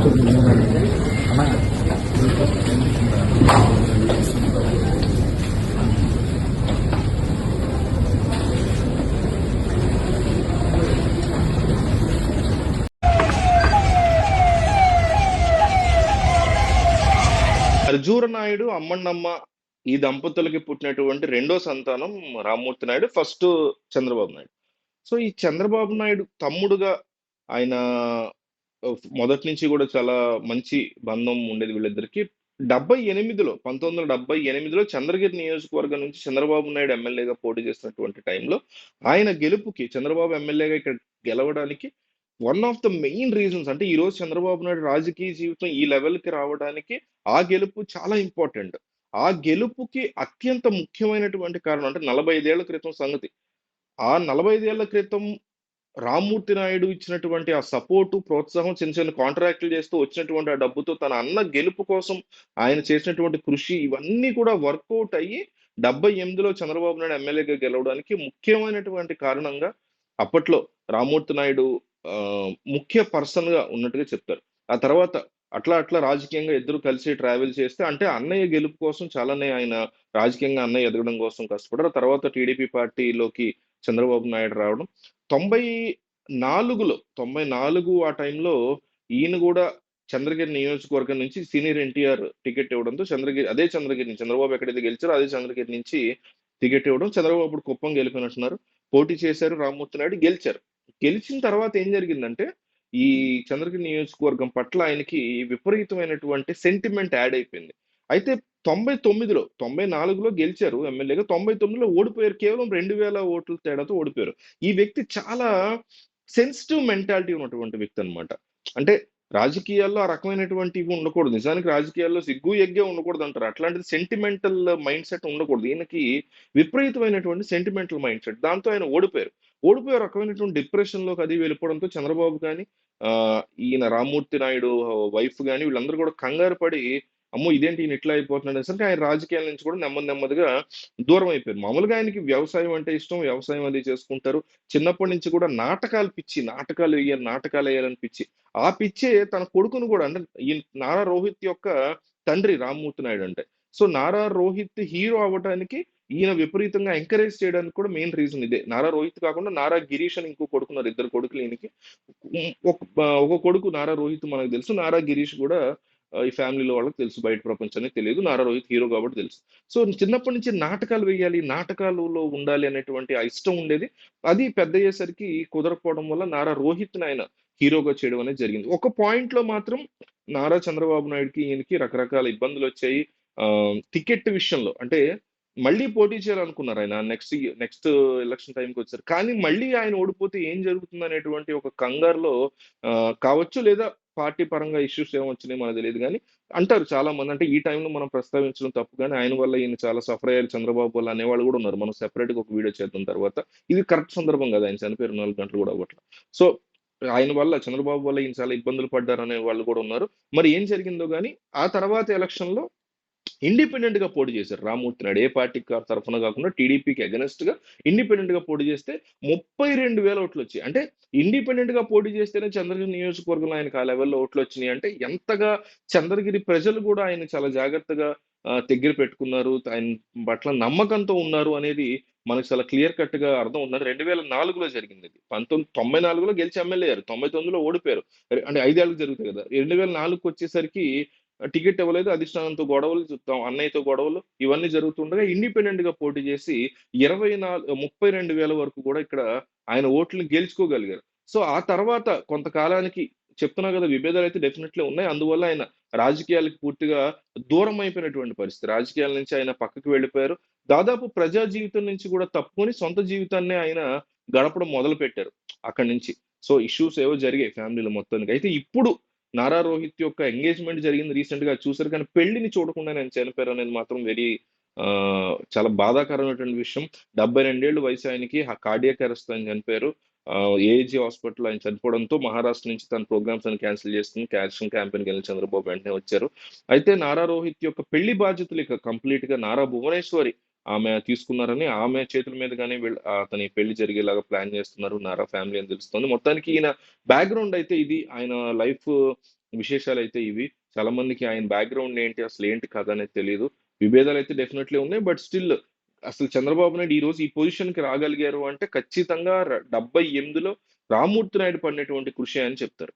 ఖర్జూర నాయుడు, అమ్మన్నమ్మ ఈ దంపతులకి పుట్టినటువంటి రెండో సంతానం రామ్మూర్తి నాయుడు, ఫస్ట్ చంద్రబాబు నాయుడు. సో ఈ చంద్రబాబు నాయుడు తమ్ముడుగా ఆయన మొదటి నుంచి కూడా చాలా మంచి బంధం ఉండేది వీళ్ళిద్దరికి. 78లో 1978లో చంద్రగిరి నియోజకవర్గం నుంచి చంద్రబాబు నాయుడు ఎమ్మెల్యేగా పోటీ చేస్తున్నటువంటి టైంలో ఆయన గెలుపుకి చంద్రబాబు ఎమ్మెల్యేగా ఇక్కడ గెలవడానికి one of the main reasons అంటే ఈ రోజు చంద్రబాబు నాయుడు రాజకీయ జీవితం ఈ లెవెల్‌కి రావడానికి ఆ గెలుపు చాలా ఇంపార్టెంట్. ఆ గెలుపుకి అత్యంత ముఖ్యమైనటువంటి కారణం అంటే 45 ఏళ్ల క్రితం సంగతి. ఆ 45 ఏళ్ల క్రితం రామ్మూర్తి నాయుడు ఇచ్చినటువంటి ఆ సపోర్టు, ప్రోత్సాహం చిన్న చిన్న కాంట్రాక్టులు చేస్తూ వచ్చినటువంటి ఆ డబ్బుతో తన అన్న గెలుపు కోసం ఆయన చేసినటువంటి కృషి ఇవన్నీ కూడా వర్కౌట్ అయ్యి 78లో చంద్రబాబు నాయుడు ఎమ్మెల్యేగా గెలవడానికి ముఖ్యమైనటువంటి కారణంగా అప్పట్లో రామ్మూర్తి నాయుడు ముఖ్య పర్సన్‌గా ఉన్నట్టుగా చెప్తారు. ఆ తర్వాత అట్లా అట్లా రాజకీయంగా ఇద్దరు కలిసి ట్రావెల్ చేస్తే అంటే అన్నయ్య గెలుపు కోసం చాలానే ఆయన రాజకీయంగా అన్నయ్య ఎదగడం కోసం కష్టపడ్డారు. ఆ తర్వాత టీడీపీ పార్టీలోకి చంద్రబాబు నాయుడు రావడం. 94 ఆ టైంలో ఈయన గూడా చంద్రగిరి నియోజకవర్గం నుంచి సీనియర్ ఎన్టీఆర్ టికెట్ ఇవ్వడంతో చంద్రగిరి నుంచి చంద్రబాబు ఎక్కడైతే గెలిచారో అదే చంద్రగిరి నుంచి టికెట్ ఇవ్వడం. చంద్రబాబు అప్పుడు కుప్పం గెలిపినట్టున్నారు. పోటీ చేశారు రామ్మూర్తి నాయుడు గెలిచారు. గెలిచిన తర్వాత ఏం జరిగిందంటే, ఈ చంద్రగిరి నియోజకవర్గం పట్ల ఆయనకి విపరీతమైనటువంటి సెంటిమెంట్ యాడ్ అయిపోయింది. అయితే 94లో గెలిచారు ఎమ్మెల్యేగా. 99లో ఓడిపోయారు. కేవలం 2000 ఓట్ల తేడాతో ఓడిపోయారు. ఈ వ్యక్తి చాలా సెన్సిటివ్ మెంటాలిటీ ఉన్నటువంటి వ్యక్తి అన్నమాట. అంటే రాజకీయాల్లో ఆ రకమైనటువంటివి ఉండకూడదు. నిజానికి రాజకీయాల్లో సిగ్గు, ఎగ్గే ఉండకూడదంటారు. అట్లాంటిది సెంటిమెంటల్ మైండ్ సెట్ ఉండకూడదు. ఈయనకి విపరీతమైనటువంటి సెంటిమెంటల్ మైండ్ సెట్. దాంతో ఆయన ఓడిపోయారు. ఓడిపోయి ఒక రకమైనటువంటి డిప్రెషన్‌లోకి అది వెళ్ళిపోవడంతో చంద్రబాబు గాని, ఈయన రామ్మూర్తి నాయుడు వైఫ్ గాని వీళ్ళందరూ కూడా కంగారు పడి, అమ్మో! ఇదేంటి ఈయన ఇట్లా అయిపోతున్నాడు అనేసరికి ఆయన రాజకీయాల నుంచి కూడా నెమ్మది నెమ్మదిగా దూరం అయిపోయారు. మామూలుగా ఆయనకి వ్యవసాయం అంటే ఇష్టం. వ్యవసాయం అది చేసుకుంటారు. చిన్నప్పటి నుంచి కూడా నాటకాలు పిచ్చి. నాటకాలేయాలని పిచ్చి. ఆ పిచ్చే తన కొడుకును కూడా అంటే నారా రోహిత్ యొక్క తండ్రి రామ్మూర్తి నాయుడు అంటే. సో, నారా రోహిత్ హీరో అవ్వటానికి ఈయన విపరీతంగా ఎంకరేజ్ చేయడానికి కూడా మెయిన్ రీజన్ ఇదే. నారా రోహిత్ కాకుండా నారా గిరీష్ అని ఇంకో కొడుకున్నారు. ఇద్దరు కొడుకులు ఈయనకి. ఒక కొడుకు నారా రోహిత్ మనకు తెలుసు. నారా గిరీష్ కూడా ఈ ఫ్యామిలీలో వాళ్ళకి తెలుసు. బయట ప్రపంచానికి తెలీదు. నారా రోహిత్ హీరో కాబట్టి తెలుసు. సో, చిన్నప్పటి నుంచి నాటకాలు వేయాలి, నాటకాలలో ఉండాలి అనేటువంటి ఆ ఇష్టం ఉండేది. అది పెద్దయ్యేసరికి కుదరకపోవడం వల్ల నారా రోహిత్‌ని ఆయన హీరోగా చేయడం అనేది జరిగింది. ఒక పాయింట్‌లో మాత్రం నారా చంద్రబాబు నాయుడుకి, ఈయనకి రకరకాల ఇబ్బందులొచ్చాయి. టికెట్ విషయంలో అంటే మళ్ళీ పోటీ చేయాలనుకున్నారు ఆయన. నెక్స్ట్ ఎలక్షన్ టైమ్‌కొచ్చారు. కానీ మళ్ళీ ఆయన ఓడిపోతే ఏం జరుగుతుందనేటువంటి ఒక కంగారులో కావచ్చు లేదా పార్టీ పరంగా ఇష్యూస్ ఏమొచ్చినాయో మనకు తెలీదు గానీ, అంటారు చాలామంది. అంటే ఈ టైంలో మనం ప్రస్తావించడం తప్పు గానీ, ఆయన వల్ల ఈయన చాలా సఫర్ అయ్యారు చంద్రబాబు వల్ల అనేవాళ్ళు గూడా ఉన్నారు. మనం సెపరేట్‌గా ఒక వీడియో చేద్దాం తర్వాత. ఇది కరెక్ట్ సందర్భం గాదు. ఆయన చనిపోయారు 4 గంటలు గూడా అవ్వట్ల. సో, ఆయన వల్ల చంద్రబాబు వల్ల ఈయన చాలా ఇబ్బందులు పడ్డారనే వాళ్ళు గూడా ఉన్నారు. మరి ఏం జరిగిందో గానీ, ఆ తర్వాత ఎలక్షన్‌లో ఇండిపెండెంట్‌గా పోటీ చేశారు రామ్మూర్తి నాయుడు. ఏ పార్టీ తరఫున గాకుండా టీడీపీకి అగైనెస్ట్‌గా ఇండిపెండెంట్‌గా పోటీ చేస్తే 32,000 ఓట్లొచ్చాయి. అంటే ఇండిపెండెంట్‌గా పోటీ చేస్తేనే చంద్రగిరి నియోజకవర్గంలో ఆయనకి ఆ లెవెల్‌లో ఓట్లొచ్చినియి అంటే ఎంతగా చంద్రగిరి ప్రజలు గూడా ఆయన్ని చాలా జాగ్రత్తగా దగ్గర పెట్టుకున్నారు. ఆయన పట్ల నమ్మకంతో ఉన్నారు అనేది మనకు చాలా క్లియర్ కట్‌గా అర్థమవుతుంది. 2004లో జరిగిందిది. 94లో గెలిచి ఎమ్మెల్యే అయ్యారు. 99లో ఓడిపోయారు. అంటే 5 ఏళ్ళకి జరుగుతాయి గదా! 2004కొచ్చేసరికి టికెట్ ఇవ్వలేదు. అధిష్టానంతో గొడవలు, అన్నయ్యతో గొడవలు ఇవన్నీ జరుగుతుండగా ఇండిపెండెంట్‌గా పోటీ చేసి 32,000 వరకు కూడా ఇక్కడ ఆయన ఓట్లని గెలుచుకోగలిగారు. సో, ఆ తర్వాత కొంతకాలానికి చెప్తున్నా గదా! విభేదాలైతే డెఫినెట్‌లీ ఉన్నాయి. అందువల్ల ఆయన రాజకీయాలకి పూర్తిగా దూరం అయిపోయినటువంటి పరిస్థితి. రాజకీయాల నుంచి ఆయన పక్కకి వెళ్ళిపోయారు. దాదాపు ప్రజా జీవితం నుంచి కూడా తప్పుకొని సొంత జీవితాన్నే ఆయన గడపడం మొదలుపెట్టారు అక్కడి నుంచి. సో, ఇష్యూస్ ఏవో జరిగాయి ఫ్యామిలీలో మొత్తానికి. అయితే ఇప్పుడు నారా రోహిత్ యొక్క ఎంగేజ్‌మెంట్ జరిగింది రీసెంట్‌గా చూసారు. కానీ పెళ్లిని చూడకుండానే ఆయన చనిపోయారనేది మాత్రం చాలా బాధాకరమైనటువంటి విషయం. 72 ఏళ్ల వయసు ఆయనకి. కార్డియాక్ అరెస్ట్ ఆయన చనిపోయారు. ఏజీ హాస్పిటల్‌లో ఆయన చనిపోవడంతో మహారాష్ట్ర నుంచి తన ప్రోగ్రామ్స్ అన్ని క్యాన్సెల్ చేసుకొని క్యాల్షియం క్యాంపెయిన్‌కెళ్ళిన చంద్రబాబు వెంటనే వచ్చారు. అయితే నారా రోహిత్ యొక్క పెళ్లి బాధ్యతలు ఇక కంప్లీట్‌గా నారా భువనేశ్వరి ఆమె తీసుకున్నారని, ఆమె చేతుల మీదుగానే అతని పెళ్లి జరిగేలాగా ప్లాన్ చేస్తున్నారు. నారా ఫ్యామిలీ అని తెలుస్తుంది. మొత్తానికి ఈయన బ్యాక్‌గ్రౌండ్ అయితే ఇది. ఆయన లైఫ్ విశేషాలైతే ఇవి. చాలా మందికి ఆయన బ్యాక్‌గ్రౌండ్ ఏంటి? అసలేంటి కథ అనేది తెలీదు. విభేదాలైతే డెఫినెట్‌లీ ఉన్నాయి. బట్ స్టిల్ అసలు చంద్రబాబు నాయుడు ఈరోజు ఈ పొజిషన్‌కి రాగలిగారు అంటే ఖచ్చితంగా 78లో రామ్మూర్తి నాయుడు పడినటువంటి కృషే అని చెప్తారు.